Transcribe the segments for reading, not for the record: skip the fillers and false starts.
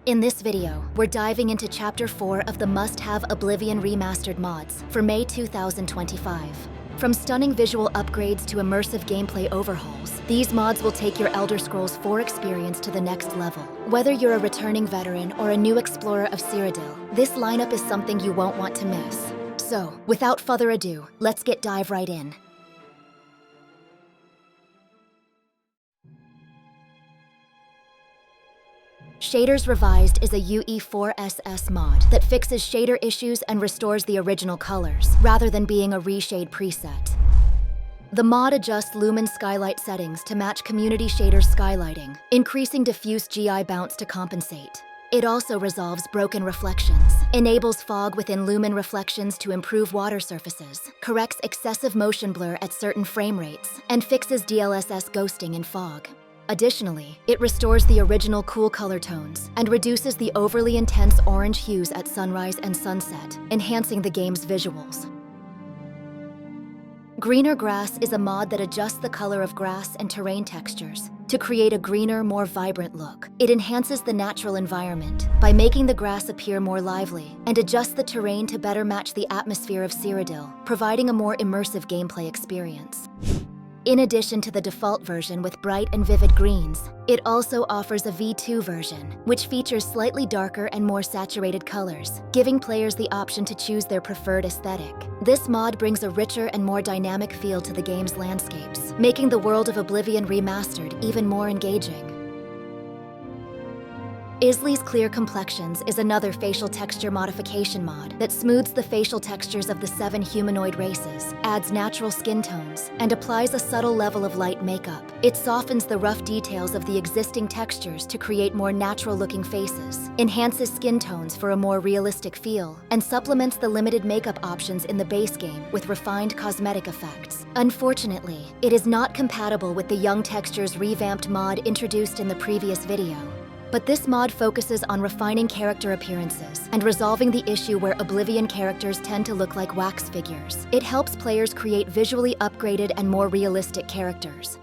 In this video, we're diving into Chapter 4 of the must-have Oblivion Remastered mods for May 2025. From stunning visual upgrades to immersive gameplay overhauls, these mods will take your Elder Scrolls 4 experience to the next level. Whether you're a returning veteran or a new explorer of Cyrodiil, this lineup is something you won't want to miss. So, without further ado, let's dive right in. Shaders Revised is a UE4SS mod that fixes shader issues and restores the original colors, rather than being a reshade preset. The mod adjusts lumen skylight settings to match community shaders skylighting, increasing diffuse GI bounce to compensate. It also resolves broken reflections, enables fog within lumen reflections to improve water surfaces, corrects excessive motion blur at certain frame rates, and fixes DLSS ghosting in fog. Additionally, it restores the original cool color tones and reduces the overly intense orange hues at sunrise and sunset, enhancing the game's visuals. Greener Grass is a mod that adjusts the color of grass and terrain textures to create a greener, more vibrant look. It enhances the natural environment by making the grass appear more lively and adjusts the terrain to better match the atmosphere of Cyrodiil, providing a more immersive gameplay experience. In addition to the default version with bright and vivid greens, it also offers a V2 version, which features slightly darker and more saturated colors, giving players the option to choose their preferred aesthetic. This mod brings a richer and more dynamic feel to the game's landscapes, making the world of Oblivion Remastered even more engaging. Izzli's Clear Complexions is another facial texture modification mod that smooths the facial textures of the 7 humanoid races, adds natural skin tones, and applies a subtle level of light makeup. It softens the rough details of the existing textures to create more natural-looking faces, enhances skin tones for a more realistic feel, and supplements the limited makeup options in the base game with refined cosmetic effects. Unfortunately, it is not compatible with the Young Textures revamped mod introduced in the previous video. But this mod focuses on refining character appearances and resolving the issue where Oblivion characters tend to look like wax figures. It helps players create visually upgraded and more realistic characters.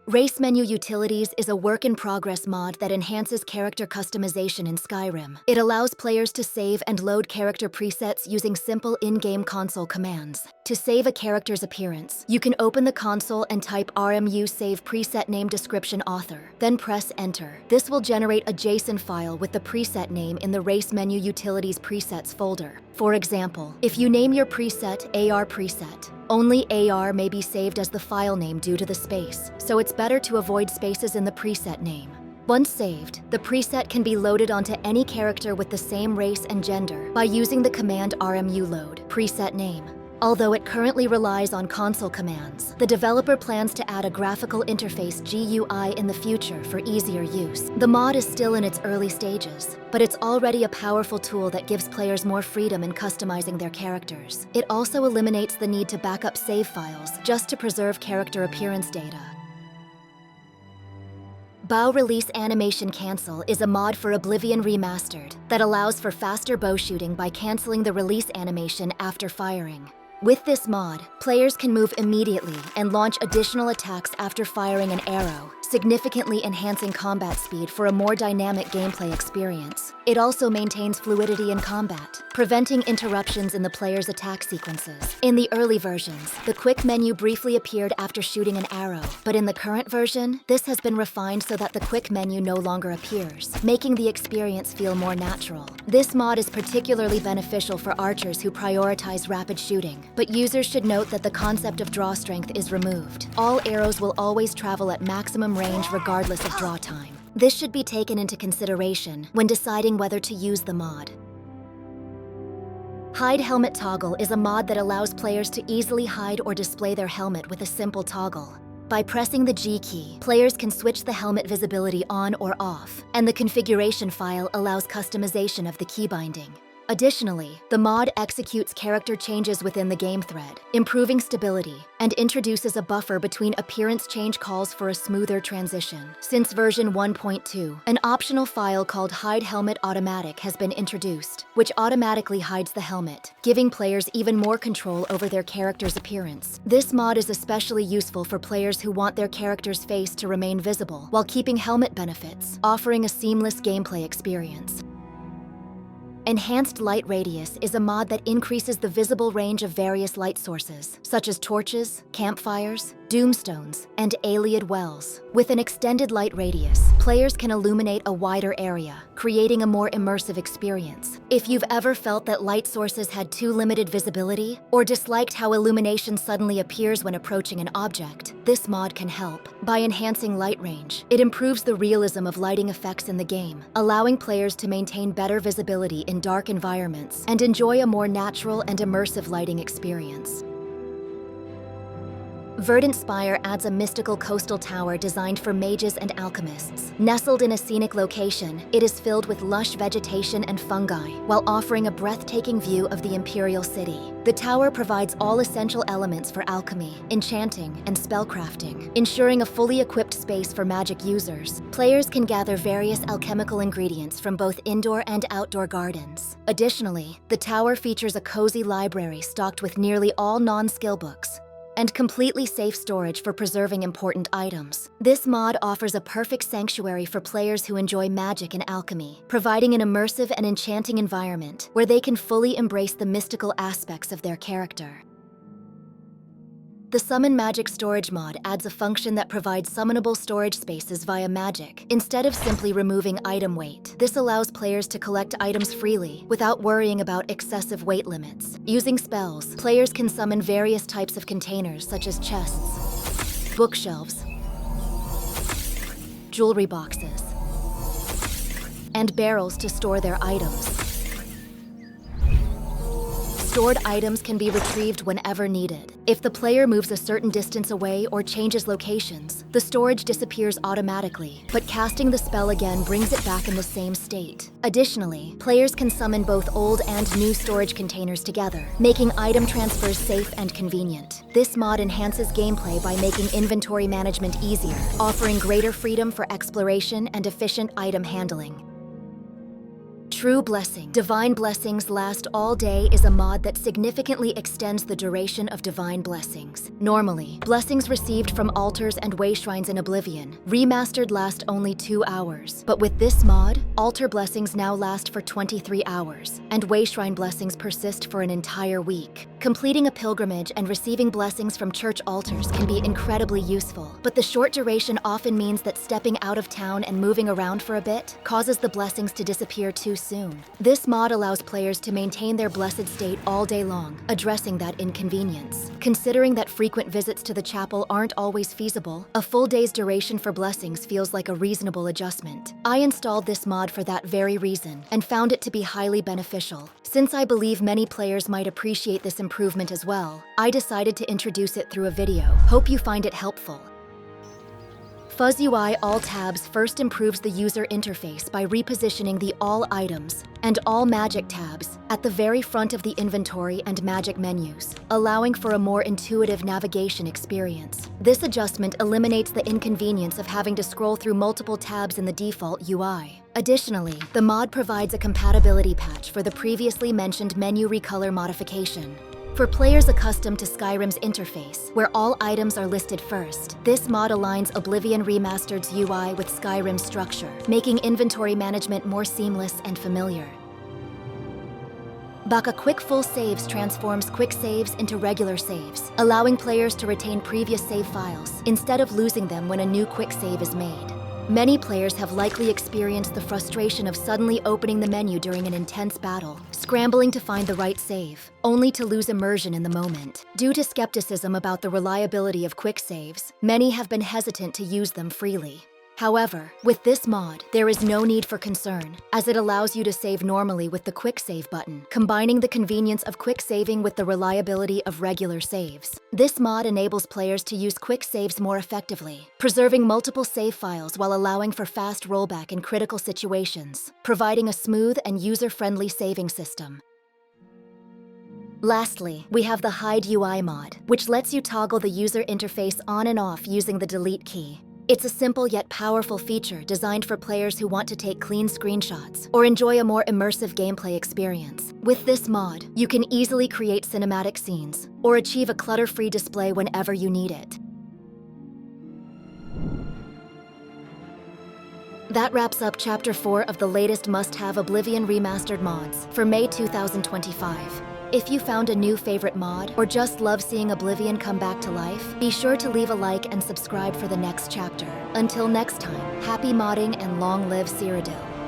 RaceMenu Utilities is a work-in-progress mod that enhances character customization in Skyrim. It allows players to save and load character presets using simple in-game console commands. To save a character's appearance, you can open the console and type RMU save preset name description author, then press enter. This will generate a JSON file with the preset name in the RaceMenu Utilities presets folder. For example, if you name your preset AR preset, only AR may be saved as the file name due to the space, so it's better to avoid spaces in the preset name. Once saved, the preset can be loaded onto any character with the same race and gender by using the command RMU load preset name. Although it currently relies on console commands, the developer plans to add a graphical interface GUI in the future for easier use. The mod is still in its early stages, but it's already a powerful tool that gives players more freedom in customizing their characters. It also eliminates the need to back up save files just to preserve character appearance data. Bow Release Animation Cancel is a mod for Oblivion Remastered that allows for faster bow shooting by canceling the release animation after firing. With this mod, players can move immediately and launch additional attacks after firing an arrow, significantly enhancing combat speed for a more dynamic gameplay experience. It also maintains fluidity in combat, preventing interruptions in the player's attack sequences. In the early versions, the quick menu briefly appeared after shooting an arrow, but in the current version, this has been refined so that the quick menu no longer appears, making the experience feel more natural. This mod is particularly beneficial for archers who prioritize rapid shooting, but users should note that the concept of draw strength is removed. All arrows will always travel at maximum range regardless of draw time. This should be taken into consideration when deciding whether to use the mod. Hide Helmet Toggle is a mod that allows players to easily hide or display their helmet with a simple toggle. By pressing the G key, players can switch the helmet visibility on or off, and the configuration file allows customization of the key binding. Additionally, the mod executes character changes within the game thread, improving stability, and introduces a buffer between appearance change calls for a smoother transition. Since version 1.2, an optional file called Hide Helmet Automatic has been introduced, which automatically hides the helmet, giving players even more control over their character's appearance. This mod is especially useful for players who want their character's face to remain visible while keeping helmet benefits, offering a seamless gameplay experience. Enhanced Light Radius is a mod that increases the visible range of various light sources, such as torches, campfires, doomstones, and Ayleid wells. With an extended light radius, players can illuminate a wider area, creating a more immersive experience. If you've ever felt that light sources had too limited visibility, or disliked how illumination suddenly appears when approaching an object, this mod can help. By enhancing light range, it improves the realism of lighting effects in the game, allowing players to maintain better visibility in dark environments and enjoy a more natural and immersive lighting experience. Verdant Spire adds a mystical coastal tower designed for mages and alchemists. Nestled in a scenic location, it is filled with lush vegetation and fungi, while offering a breathtaking view of the Imperial City. The tower provides all essential elements for alchemy, enchanting, and spellcrafting, ensuring a fully equipped space for magic users. Players can gather various alchemical ingredients from both indoor and outdoor gardens. Additionally, the tower features a cozy library stocked with nearly all non-skill books, and completely safe storage for preserving important items. This mod offers a perfect sanctuary for players who enjoy magic and alchemy, providing an immersive and enchanting environment where they can fully embrace the mystical aspects of their character. The Summon Magic Storage mod adds a function that provides summonable storage spaces via magic, instead of simply removing item weight. This allows players to collect items freely, without worrying about excessive weight limits. Using spells, players can summon various types of containers such as chests, bookshelves, jewelry boxes, and barrels to store their items. Stored items can be retrieved whenever needed. If the player moves a certain distance away or changes locations, the storage disappears automatically, but casting the spell again brings it back in the same state. Additionally, players can summon both old and new storage containers together, making item transfers safe and convenient. This mod enhances gameplay by making inventory management easier, offering greater freedom for exploration and efficient item handling. True Blessing. Divine Blessings Last All Day is a mod that significantly extends the duration of divine blessings. Normally, blessings received from altars and way shrines in Oblivion Remastered last only 2 hours. But with this mod, altar blessings now last for 23 hours, and way shrine blessings persist for an entire week. Completing a pilgrimage and receiving blessings from church altars can be incredibly useful, but the short duration often means that stepping out of town and moving around for a bit causes the blessings to disappear too soon. This mod allows players to maintain their blessed state all day long, addressing that inconvenience. Considering that frequent visits to the chapel aren't always feasible, a full day's duration for blessings feels like a reasonable adjustment. I installed this mod for that very reason, and found it to be highly beneficial. Since I believe many players might appreciate this improvement as well, I decided to introduce it through a video. Hope you find it helpful. FuzzUI All Tabs first improves the user interface by repositioning the All Items and All Magic tabs at the very front of the inventory and magic menus, allowing for a more intuitive navigation experience. This adjustment eliminates the inconvenience of having to scroll through multiple tabs in the default UI. Additionally, the mod provides a compatibility patch for the previously mentioned menu recolor modification. For players accustomed to Skyrim's interface, where all items are listed first, this mod aligns Oblivion Remastered's UI with Skyrim's structure, making inventory management more seamless and familiar. Baka Quick Full Saves transforms quick saves into regular saves, allowing players to retain previous save files, instead of losing them when a new quick save is made. Many players have likely experienced the frustration of suddenly opening the menu during an intense battle, scrambling to find the right save, only to lose immersion in the moment. Due to skepticism about the reliability of quick saves, many have been hesitant to use them freely. However, with this mod, there is no need for concern, as it allows you to save normally with the Quick Save button, combining the convenience of quick saving with the reliability of regular saves. This mod enables players to use quick saves more effectively, preserving multiple save files while allowing for fast rollback in critical situations, providing a smooth and user-friendly saving system. Lastly, we have the Hide UI mod, which lets you toggle the user interface on and off using the delete key. It's a simple yet powerful feature designed for players who want to take clean screenshots or enjoy a more immersive gameplay experience. With this mod, you can easily create cinematic scenes or achieve a clutter-free display whenever you need it. That wraps up Chapter 4 of the latest must-have Oblivion Remastered mods for May 2025. If you found a new favorite mod, or just love seeing Oblivion come back to life, be sure to leave a like and subscribe for the next chapter. Until next time, happy modding and long live Cyrodiil.